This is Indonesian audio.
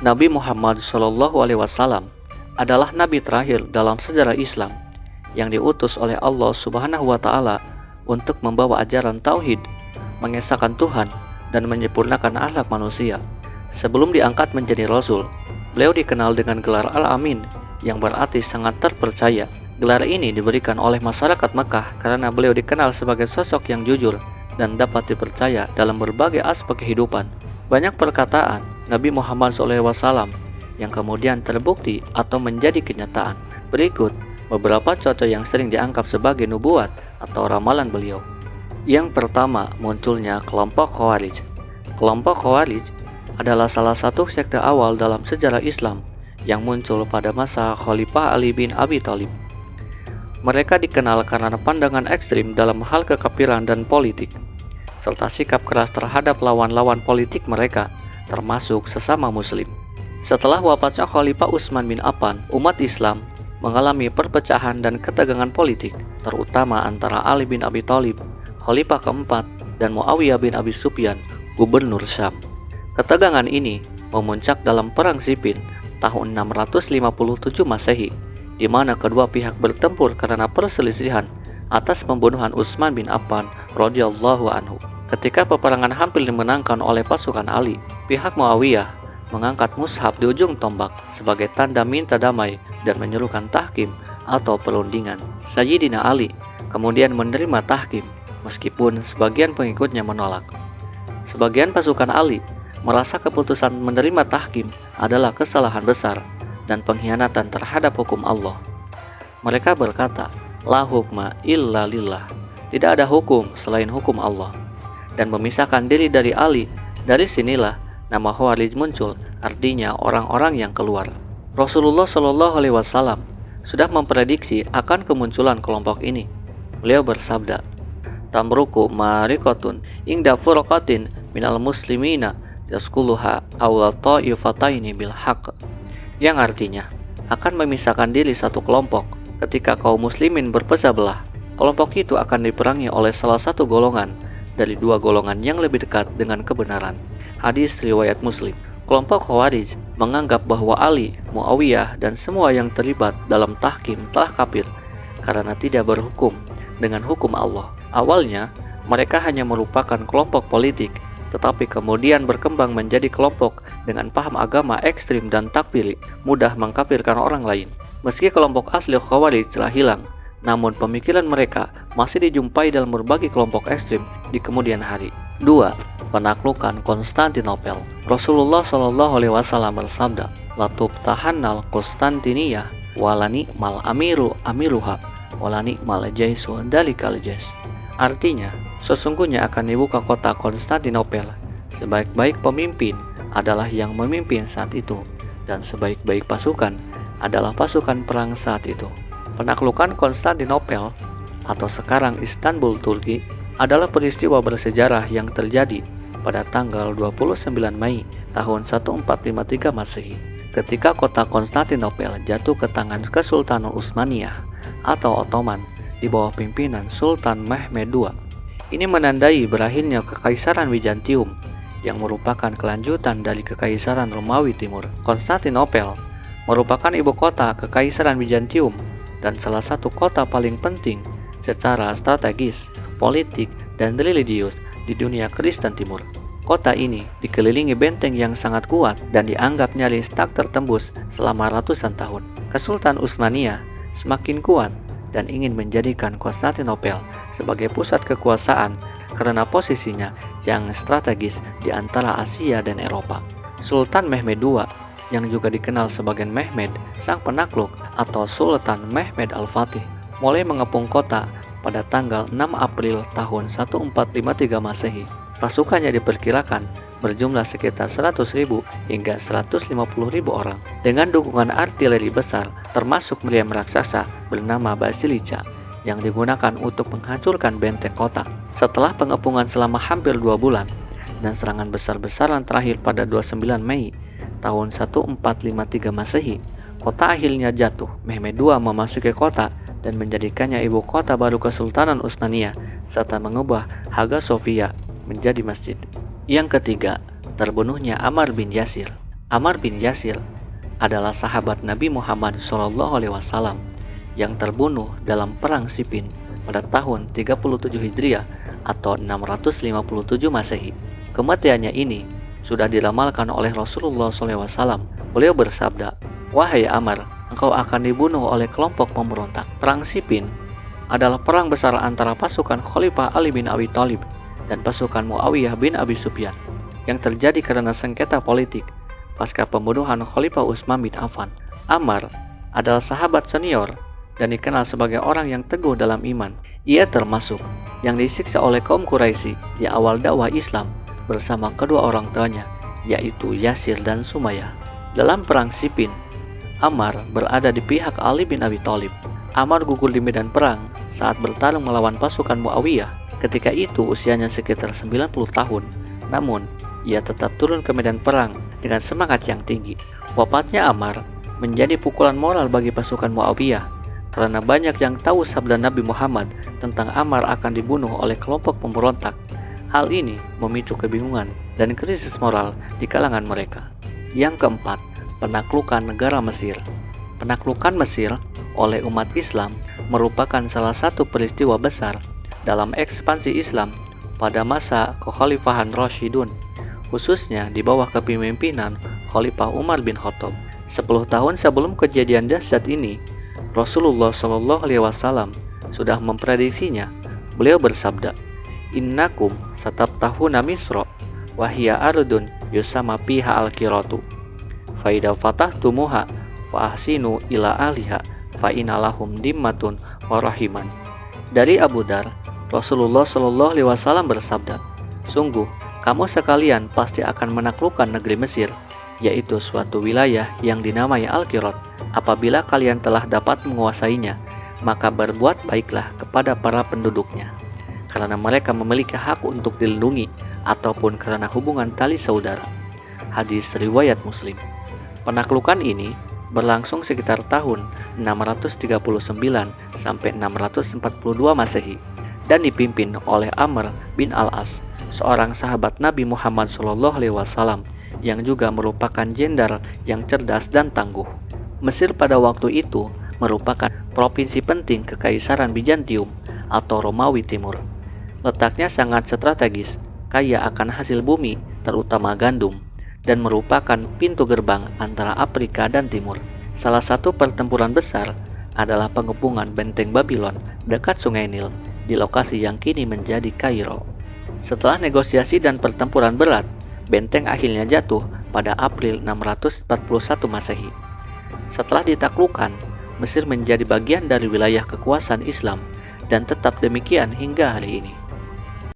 Nabi Muhammad SAW adalah nabi terakhir dalam sejarah Islam yang diutus oleh Allah Subhanahu wa Ta'ala untuk membawa ajaran tauhid, mengesahkan Tuhan, dan menyempurnakan akhlak manusia. Sebelum diangkat menjadi rasul, beliau dikenal dengan gelar Al-Amin yang berarti sangat terpercaya. Gelar ini diberikan oleh masyarakat Mekah karena beliau dikenal sebagai sosok yang jujur dan dapat dipercaya dalam berbagai aspek kehidupan. Banyak perkataan Nabi Muhammad SAW yang kemudian terbukti atau menjadi kenyataan. Berikut beberapa contoh yang sering dianggap sebagai nubuat atau ramalan beliau. Yang pertama, munculnya kelompok Khawarij. Kelompok Khawarij adalah salah satu sekte awal dalam sejarah Islam yang muncul pada masa Khalifah Ali bin Abi Thalib. Mereka dikenal karena pandangan ekstrim dalam hal kekafiran dan politik, serta sikap keras terhadap lawan-lawan politik mereka, termasuk sesama muslim. Setelah wafatnya Khalifah Utsman bin Affan, umat Islam mengalami perpecahan dan ketegangan politik, terutama antara Ali bin Abi Thalib, Khalifah keempat, dan Muawiyah bin Abi Sufyan, gubernur Syam. Ketegangan ini memuncak dalam Perang Siffin tahun 657 Masehi, di mana kedua pihak bertempur karena perselisihan atas pembunuhan Utsman bin Affan radhiyallahu anhu. Ketika peperangan hampir dimenangkan oleh pasukan Ali, pihak Muawiyah mengangkat mushaf di ujung tombak sebagai tanda minta damai dan menyerukan tahkim atau perundingan. Sayyidina Ali kemudian menerima tahkim, meskipun sebagian pengikutnya menolak. Sebagian pasukan Ali merasa keputusan menerima tahkim adalah kesalahan besar dan pengkhianatan terhadap hukum Allah. Mereka berkata, "La hukma illa lillah." Tidak ada hukum selain hukum Allah, dan memisahkan diri dari Ali. Dari sinilah nama Khawarij muncul, artinya orang-orang yang keluar. Rasulullah SAW sudah memprediksi akan kemunculan kelompok ini. Beliau bersabda, "Tamruku marikotun ingda furqatin minal muslimina yaskuluha awal ta'ifataini bil haqq," yang artinya akan memisahkan diri satu kelompok ketika kaum muslimin berpecah belah. Kelompok itu akan diperangi oleh salah satu golongan dari dua golongan yang lebih dekat dengan kebenaran. Hadis riwayat Muslim. Kelompok Khawarij menganggap bahwa Ali, Muawiyah, dan semua yang terlibat dalam tahkim telah kafir karena tidak berhukum dengan hukum Allah. Awalnya mereka hanya merupakan kelompok politik, tetapi kemudian berkembang menjadi kelompok dengan paham agama ekstrim dan takfiri, mudah mengkafirkan orang lain. Meski kelompok asli Khawarij telah hilang, namun pemikiran mereka masih dijumpai dalam berbagai kelompok ekstrim di kemudian hari. 2. Penaklukan Konstantinopel. Rasulullah SAW bersabda, "Latub tahannal Konstantiniyah walani mal amiru amiruha walani mal jaisu dalikal jais." Artinya, sesungguhnya akan dibuka kota Konstantinopel. Sebaik-baik pemimpin adalah yang memimpin saat itu, dan sebaik-baik pasukan adalah pasukan perang saat itu. Penaklukan Konstantinopel atau sekarang Istanbul, Turki, adalah peristiwa bersejarah yang terjadi pada tanggal 29 Mei tahun 1453 Masehi, ketika kota Konstantinopel jatuh ke tangan Kesultanan Utsmaniyah atau Ottoman di bawah pimpinan Sultan Mehmed II. Ini menandai berakhirnya Kekaisaran Bizantium yang merupakan kelanjutan dari Kekaisaran Romawi Timur. Konstantinopel merupakan ibu kota Kekaisaran Bizantium dan salah satu kota paling penting secara strategis, politik, dan religius di dunia Kristen Timur. Kota ini dikelilingi benteng yang sangat kuat dan dianggap nyaris tak tertembus selama ratusan tahun. Kesultanan Utsmaniyah semakin kuat dan ingin menjadikan Konstantinopel sebagai pusat kekuasaan karena posisinya yang strategis di antara Asia dan Eropa. Sultan Mehmed II, yang juga dikenal sebagai Mehmed Sang Penakluk atau Sultan Mehmed Al-Fatih, mulai mengepung kota pada tanggal 6 April tahun 1453 Masehi. Pasukannya diperkirakan berjumlah sekitar 100.000 hingga 150.000 orang dengan dukungan artileri besar termasuk meriam raksasa bernama Basilica yang digunakan untuk menghancurkan benteng kota. Setelah pengepungan selama hampir 2 bulan dan serangan besar-besaran terakhir pada 29 Mei tahun 1453 Masehi, kota akhirnya jatuh. Mehmed II memasuki kota dan menjadikannya ibu kota baru Kesultanan Utsmaniyah serta mengubah Hagia Sophia menjadi masjid. Yang ketiga, terbunuhnya Ammar bin Yasir. Ammar bin Yasir adalah sahabat Nabi Muhammad SAW yang terbunuh dalam perang Siffin pada tahun 37 Hijriah atau 657 Masehi. Kematiannya ini sudah diramalkan oleh Rasulullah SAW. Beliau bersabda, "Wahai Ammar, engkau akan dibunuh oleh kelompok pemberontak." Perang Siffin adalah perang besar antara pasukan Khalifah Ali bin Abi Thalib dan pasukan Muawiyah bin Abi Sufyan yang terjadi karena sengketa politik pasca pembunuhan Khalifah Utsman bin Affan. Ammar adalah sahabat senior dan dikenal sebagai orang yang teguh dalam iman. Ia termasuk yang disiksa oleh kaum Quraisy di awal dakwah Islam bersama kedua orang tuanya, yaitu Yasir dan Sumayyah. Dalam perang Siffin, Ammar berada di pihak Ali bin Abi Thalib. Ammar gugur di medan perang saat bertarung melawan pasukan Muawiyah. Ketika itu usianya sekitar 90 tahun. Namun, ia tetap turun ke medan perang dengan semangat yang tinggi. Wafatnya Ammar menjadi pukulan moral bagi pasukan Muawiyah karena banyak yang tahu sabda Nabi Muhammad tentang Ammar akan dibunuh oleh kelompok pemberontak. Hal ini memicu kebingungan dan krisis moral di kalangan mereka. Yang keempat, penaklukan negara Mesir. Penaklukan Mesir oleh umat Islam merupakan salah satu peristiwa besar dalam ekspansi Islam pada masa kekhalifahan Rashidun, khususnya di bawah kepemimpinan Khalifah Umar bin Khattab. 10 tahun sebelum kejadian dahsyat ini, Rasulullah SAW sudah memprediksinya. Beliau bersabda, "Innakum sataftahuna Misra wa hiya ardun yusama fiha al-qiratu. Fa idza fatahtumuha fa ahsinu ila ahliha fa inna lahum dimmatun wa rahiman." Dari Abu Dar, Rasulullah SAW bersabda, "Sungguh, kamu sekalian pasti akan menaklukkan negeri Mesir, yaitu suatu wilayah yang dinamai Al-Qirat. Apabila kalian telah dapat menguasainya, maka berbuat baiklah kepada para penduduknya, karena mereka memiliki hak untuk dilindungi ataupun karena hubungan tali saudara." Hadis riwayat Muslim. Penaklukan ini berlangsung sekitar tahun 639 sampai 642 Masehi dan dipimpin oleh Amr bin Al-As, seorang sahabat Nabi Muhammad SAW yang juga merupakan jenderal yang cerdas dan tangguh. Mesir pada waktu itu merupakan provinsi penting Kekaisaran Bizantium atau Romawi Timur. Letaknya sangat strategis, kaya akan hasil bumi, terutama gandum, dan merupakan pintu gerbang antara Afrika dan Timur. Salah satu pertempuran besar adalah pengepungan benteng Babylon dekat Sungai Nil di lokasi yang kini menjadi Kairo. Setelah negosiasi dan pertempuran berat, benteng akhirnya jatuh pada April 641 Masehi. Setelah ditaklukkan, Mesir menjadi bagian dari wilayah kekuasaan Islam dan tetap demikian hingga hari ini.